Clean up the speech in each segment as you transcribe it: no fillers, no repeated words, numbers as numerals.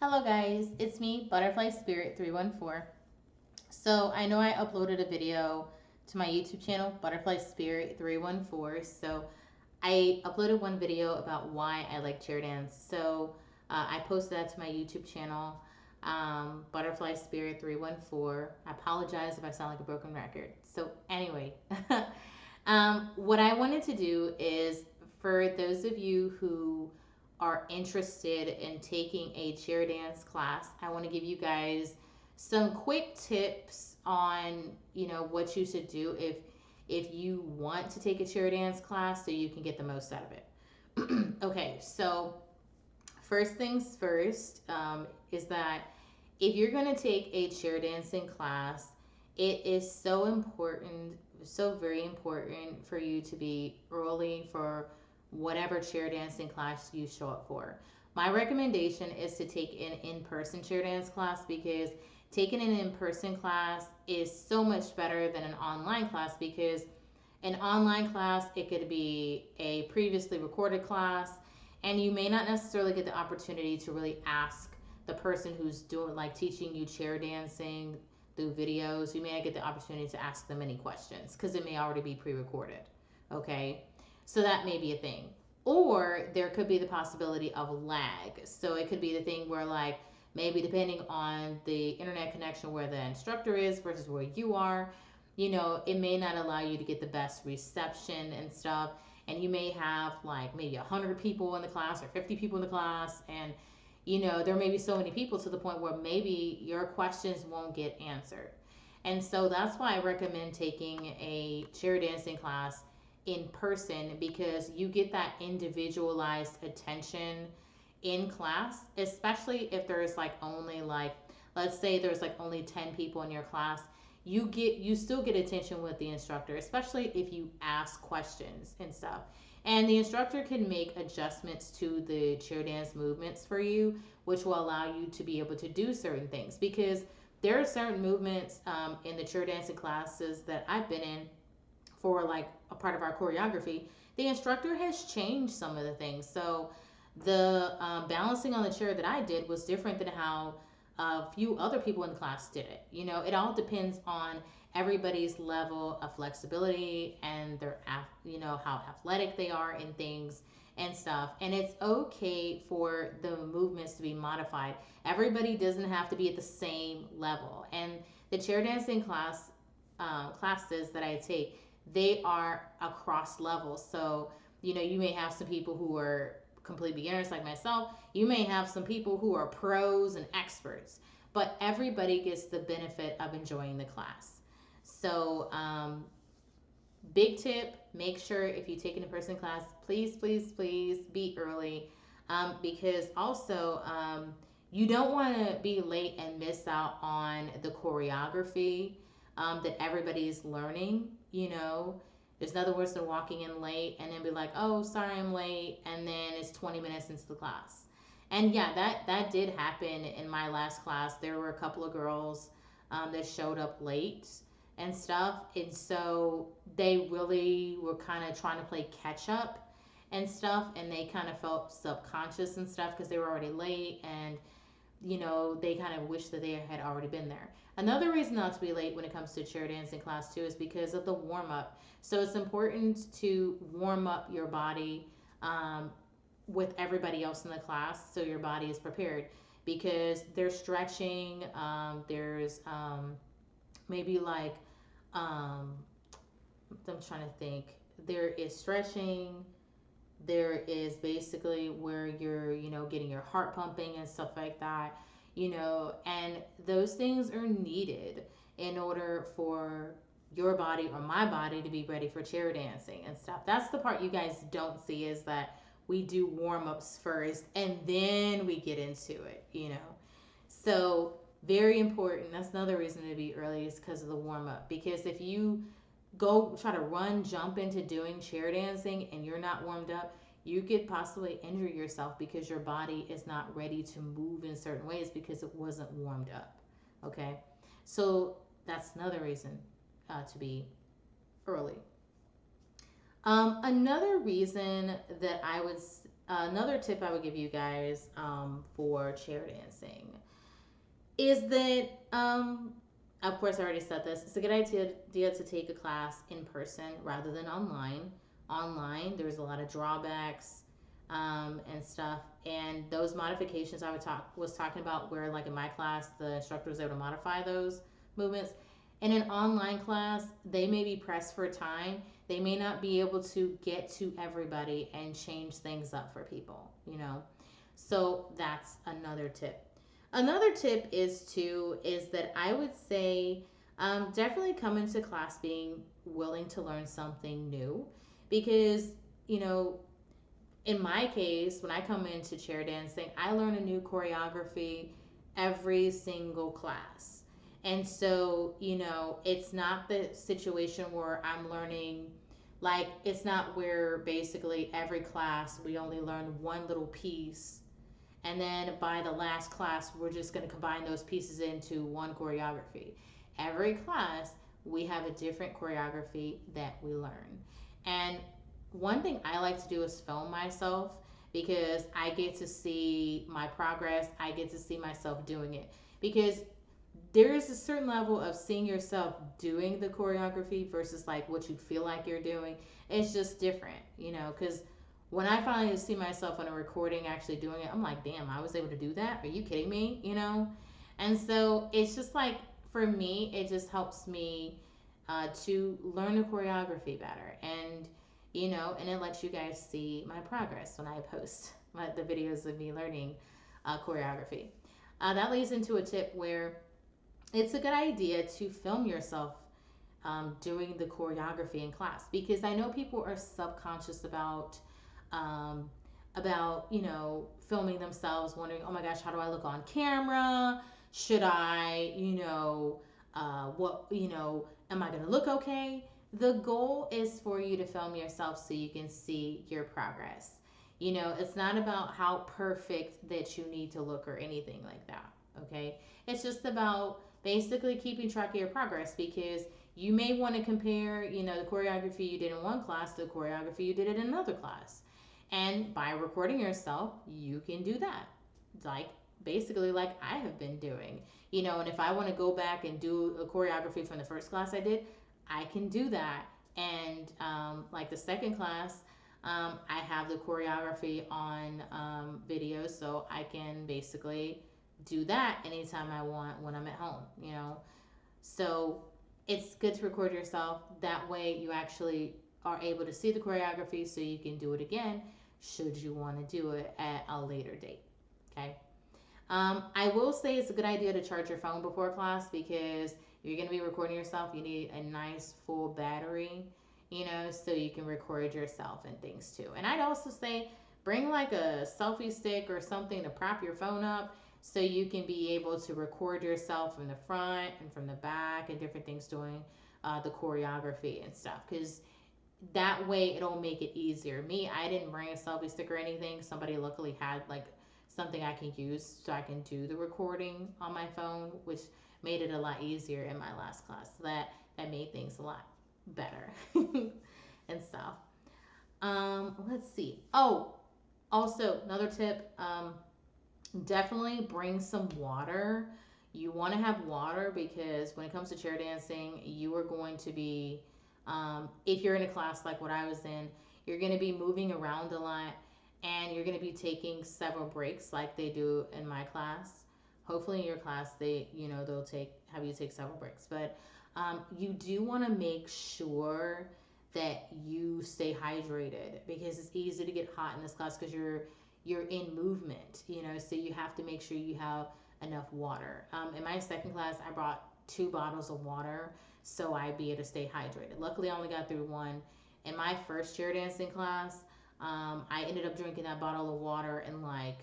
Hello guys, it's me, Butterfly Spirit 314. So I know I uploaded a video to my YouTube channel, Butterfly Spirit 314. So I uploaded one video about why I like chair dance. So I posted that to my YouTube channel, Butterfly Spirit 314. I apologize if I sound like a broken record. So anyway, what I wanted to do is for those of you who are interested in taking a chair dance class, I want to give you guys some quick tips on, what you should do if you want to take a chair dance class so you can get the most out of it. Okay, so first things first is that if you're going to take a chair dancing class, it is so important, so very important for you to be early for whatever chair dancing class you show up for. My recommendation is to take an in person chair dance class because taking an in person class is so much better than an online class because an online class, it could be a previously recorded class, and you may not necessarily get the opportunity to really ask the person who's doing, like, teaching you chair dancing through videos. You may not get the opportunity to ask them any questions because it may already be pre recorded. Okay, so that may be a thing. Or there could be the possibility of lag. So it could be the thing where, like, maybe depending on the internet connection where the instructor is versus where you are, it may not allow you to get the best reception and stuff. And you may have like maybe 100 people in the class or 50 people in the class. And, there may be so many people to the point where maybe your questions won't get answered. And so that's why I recommend taking a chair dancing class in person because you get that individualized attention in class, especially if there's like only like, let's say there's like only 10 people in your class. You still get attention with the instructor, especially if you ask questions and stuff. And the instructor can make adjustments to the chair dance movements for you, which will allow you to be able to do certain things because there are certain movements in the chair dancing classes that I've been in for like a part of our choreography. The instructor has changed some of the things. So the balancing on the chair that I did was different than how a few other people in the class did it. It all depends on everybody's level of flexibility and how athletic they are in things and stuff. And it's okay for the movements to be modified. Everybody doesn't have to be at the same level. And the chair dancing classes that I take, they are across levels. So, you may have some people who are complete beginners like myself. You may have some people who are pros and experts, but everybody gets the benefit of enjoying the class. So, big tip, make sure if you take an in-person class, please, please, please be early because also you don't want to be late and miss out on the choreography that everybody's learning. There's nothing worse than walking in late and then be like, oh, sorry, I'm late, and then it's 20 minutes into the class. And yeah, that did happen in my last class. There were a couple of girls that showed up late and stuff, and so they really were kind of trying to play catch up and stuff, and they kind of felt subconscious and stuff because they were already late, and they kind of wish that they had already been there. Another reason not to be late when it comes to chair dancing class too is because of the warm up. So it's important to warm up your body with everybody else in the class so your body is prepared because there's stretching, there's maybe like, I'm trying to think, there is stretching, there is basically where you're, getting your heart pumping and stuff like that, and those things are needed in order for your body or my body to be ready for chair dancing and stuff. That's the part you guys don't see is that we do warm ups first and then we get into it. So, very important. That's another reason to be early is because of the warm up. Because if you go try to run, jump into doing chair dancing and you're not warmed up, you could possibly injure yourself because your body is not ready to move in certain ways because it wasn't warmed up. Okay, so that's another reason to be early. Another reason that I would Another tip I would give you guys for chair dancing is that, of course, I already said this. It's a good idea to take a class in person rather than online. Online, there's a lot of drawbacks and stuff, and those modifications was talking about, where like in my class, the instructor was able to modify those movements. In an online class, they may be pressed for time. They may not be able to get to everybody and change things up for people, you know. So that's another tip. Another tip is that I would say, definitely come into class being willing to learn something new, because you know, in my case, when I come into chair dancing, I learn a new choreography every single class. And so, it's not the situation where I'm learning, like, it's not where basically every class we only learn one little piece. And then by the last class, we're just going to combine those pieces into one choreography. Every class, we have a different choreography that we learn. And one thing I like to do is film myself, because I get to see my progress. I get to see myself doing it, because there is a certain level of seeing yourself doing the choreography versus like what you feel like you're doing. It's just different, because when I finally see myself on a recording actually doing it, I'm like, damn, I was able to do that. Are you kidding me? And so it's just like, for me, it just helps me to learn the choreography better. And it lets you guys see my progress when I post the videos of me learning choreography. That leads into a tip where it's a good idea to film yourself doing the choreography in class, because I know people are subconscious um, about filming themselves, wondering, oh my gosh, how do I look on camera? Should I, what, am I going to look okay? The goal is for you to film yourself so you can see your progress. It's not about how perfect that you need to look or anything like that. Okay. It's just about basically keeping track of your progress, because you may want to compare, the choreography you did in one class to the choreography you did in another class. And by recording yourself, you can do that. Like, basically, like I have been doing. And if I want to go back and do a choreography from the first class I did, I can do that. And like the second class, I have the choreography on video, so I can basically do that anytime I want when I'm at home. So it's good to record yourself. That way, you actually are able to see the choreography so you can do it again should you want to do it at a later date. Okay. I will say it's a good idea to charge your phone before class, because if you're going to be recording yourself, you need a nice full battery, so you can record yourself and things too. And I'd also say bring like a selfie stick or something to prop your phone up, so you can be able to record yourself from the front and from the back and different things doing the choreography and stuff. Because that way it'll make it easier. Me, I didn't bring a selfie stick or anything. Somebody luckily had like something I can use so I can do the recording on my phone, which made it a lot easier in my last class. So that made things a lot better and stuff. Let's see. Oh, also another tip. Definitely bring some water. You want to have water, because when it comes to chair dancing, you are going to be, if you're in a class like what I was in, you're going to be moving around a lot, and you're going to be taking several breaks like they do in my class. Hopefully in your class they'll have you take several breaks, but you do want to make sure that you stay hydrated, because it's easy to get hot in this class because you're in movement, so you have to make sure you have enough water. In my second class, I brought 2 bottles of water so I'd be able to stay hydrated. Luckily, I only got through one. In my first chair dancing class, I ended up drinking that bottle of water in like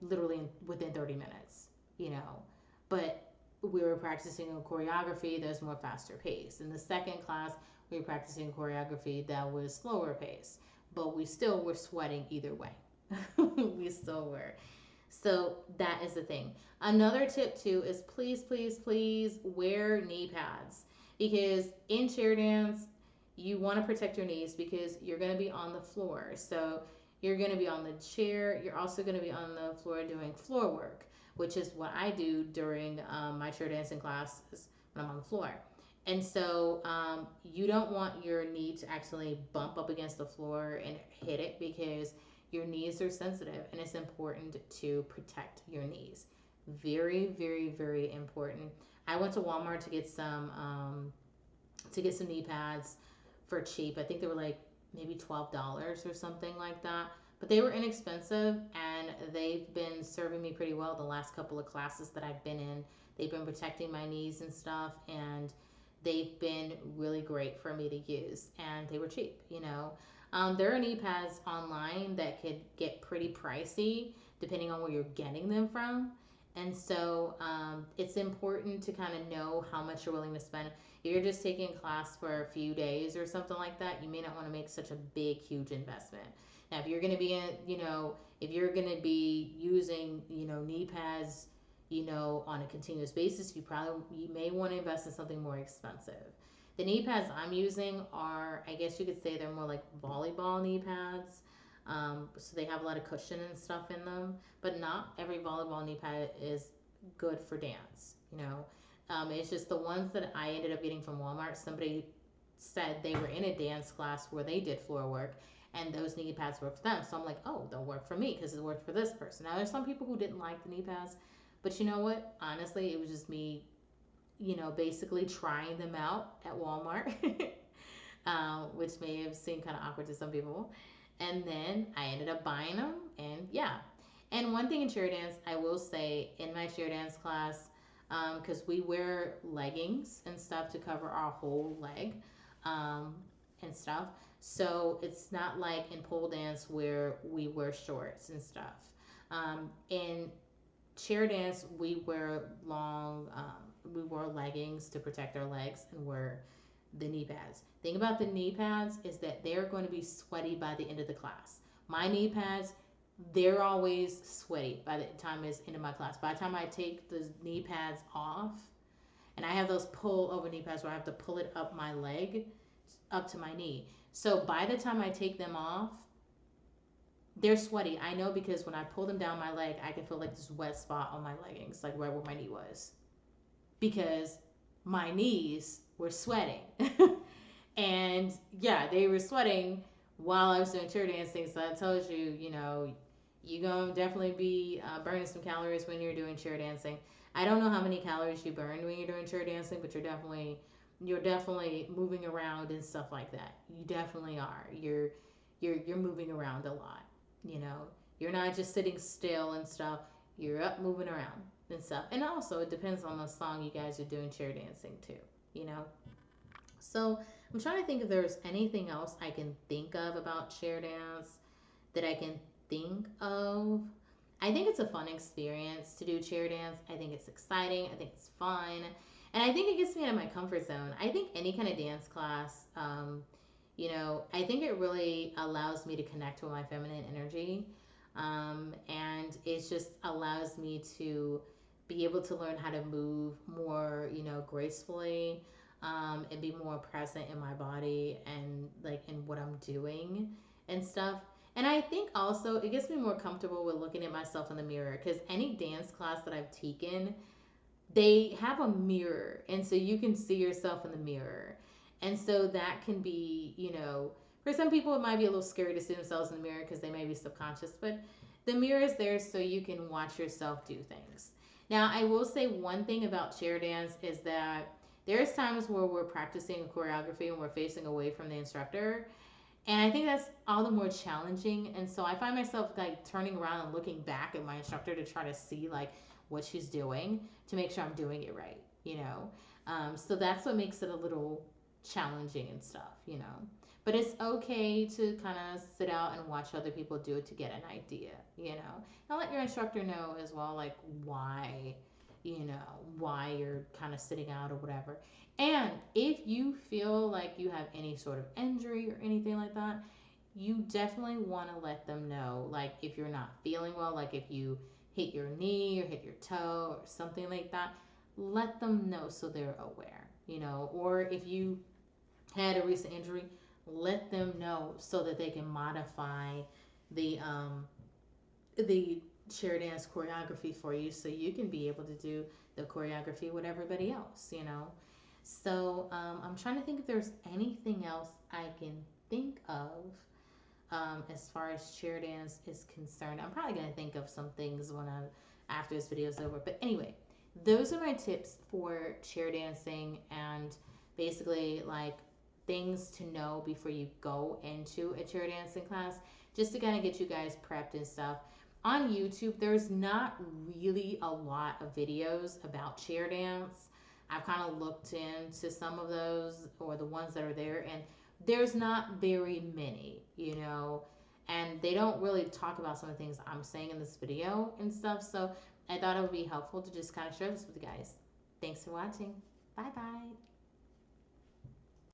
literally within 30 minutes, But we were practicing a choreography that's more faster pace. In the second class, we were practicing choreography that was slower pace, but we still were sweating either way. We still were. So that is the thing. Another tip too is, please, please, please wear knee pads, because in chair dance, you want to protect your knees because you're going to be on the floor. So You're going to be on the chair. You're also going to be on the floor doing floor work, which is what I do during my chair dancing classes when I'm on the floor. And so you don't want your knee to actually bump up against the floor and hit it, because your knees are sensitive and it's important to protect your knees. Very, very, very important. I went to Walmart to get some knee pads for cheap. I think they were like maybe $12 or something like that. But they were inexpensive and they've been serving me pretty well the last couple of classes that I've been in. They've been protecting my knees and stuff, and they've been really great for me to use, and they were cheap, you know. There are knee pads online that could get pretty pricey depending on where you're getting them from. And so it's important to kind of know how much you're willing to spend. If you're just taking a class for a few days or something like that, you may not want to make such a big, huge investment. Now, if you're going to be in, if you're going to be using, knee pads, on a continuous basis, you may want to invest in something more expensive. The knee pads I'm using are, I guess you could say, they're more like volleyball knee pads. So they have a lot of cushion and stuff in them, but not every volleyball knee pad is good for dance. It's just the ones that I ended up getting from Walmart. Somebody said they were in a dance class where they did floor work, and those knee pads worked for them. So I'm like, oh, they'll work for me because it worked for this person. Now there's some people who didn't like the knee pads, but you know what? Honestly, it was just me, basically trying them out at Walmart, which may have seemed kind of awkward to some people. And then I ended up buying them, and yeah. And one thing in chair dance, I will say, in my chair dance class, because we wear leggings and stuff to cover our whole leg, um, and stuff. So it's not like in pole dance where we wear shorts and stuff. In chair dance, we wear leggings to protect our legs, and wear the knee pads. Thing about the knee pads is that they're going to be sweaty by the end of the class. My knee pads, they're always sweaty by the time it's into my class. By the time I take the knee pads off, and I have those pull over knee pads where I have to pull it up my leg, up to my knee. So by the time I take them off, they're sweaty. I know, because when I pull them down my leg, I can feel like this wet spot on my leggings, like right where my knee was, because my knees were sweating. And yeah, they were sweating while I was doing chair dancing. So that tells you, you're going to definitely be burning some calories when you're doing chair dancing. I don't know how many calories you burn when you're doing chair dancing, but you're definitely moving around and stuff like that. You definitely are. You're moving around a lot. You know, you're not just sitting still and stuff. You're up moving around and stuff. And also, it depends on the song you guys are doing chair dancing too. You know. So I'm trying to think if there's anything else I can think of about chair dance that I can think of. I think it's a fun experience to do chair dance. I think it's exciting. I think it's fun. And I think it gets me out of my comfort zone. I think any kind of dance class, I think it really allows me to connect with my feminine energy. And it just allows me to be able to learn how to move more, gracefully, and be more present in my body and like in what I'm doing and stuff. And I think also it gets me more comfortable with looking at myself in the mirror, because any dance class that I've taken, they have a mirror, and so you can see yourself in the mirror. And so that can be, for some people it might be a little scary to see themselves in the mirror because they may be subconscious, but the mirror is there so you can watch yourself do things. Now, I will say one thing about chair dance is that there's times where we're practicing a choreography and we're facing away from the instructor, and I think that's all the more challenging. And so I find myself like turning around and looking back at my instructor to try to see like what she's doing to make sure I'm doing it right. So that's what makes it a little challenging and stuff. But it's okay to kind of sit out and watch other people do it to get an idea. And let your instructor know as well, like why you're kind of sitting out or whatever. And if you feel like you have any sort of injury or anything like that, you definitely want to let them know. Like if you're not feeling well, like if you hit your knee or hit your toe or something like that, let them know so they're aware. Or if you had a recent injury, let them know so that they can modify the the chair dance choreography for you so you can be able to do the choreography with everybody else, you know. So I'm trying to think if there's anything else I can think of as far as chair dance is concerned. I'm probably going to think of some things when I after this video is over. But anyway, those are my tips for chair dancing and basically like things to know before you go into a chair dancing class, just to kind of get you guys prepped and stuff. On YouTube, there's not really a lot of videos about chair dance. I've kind of looked into some of those or the ones that are there, and there's not very many, you know, and they don't really talk about some of the things I'm saying in this video and stuff. So I thought it would be helpful to just kind of share this with you guys. Thanks for watching. Bye bye.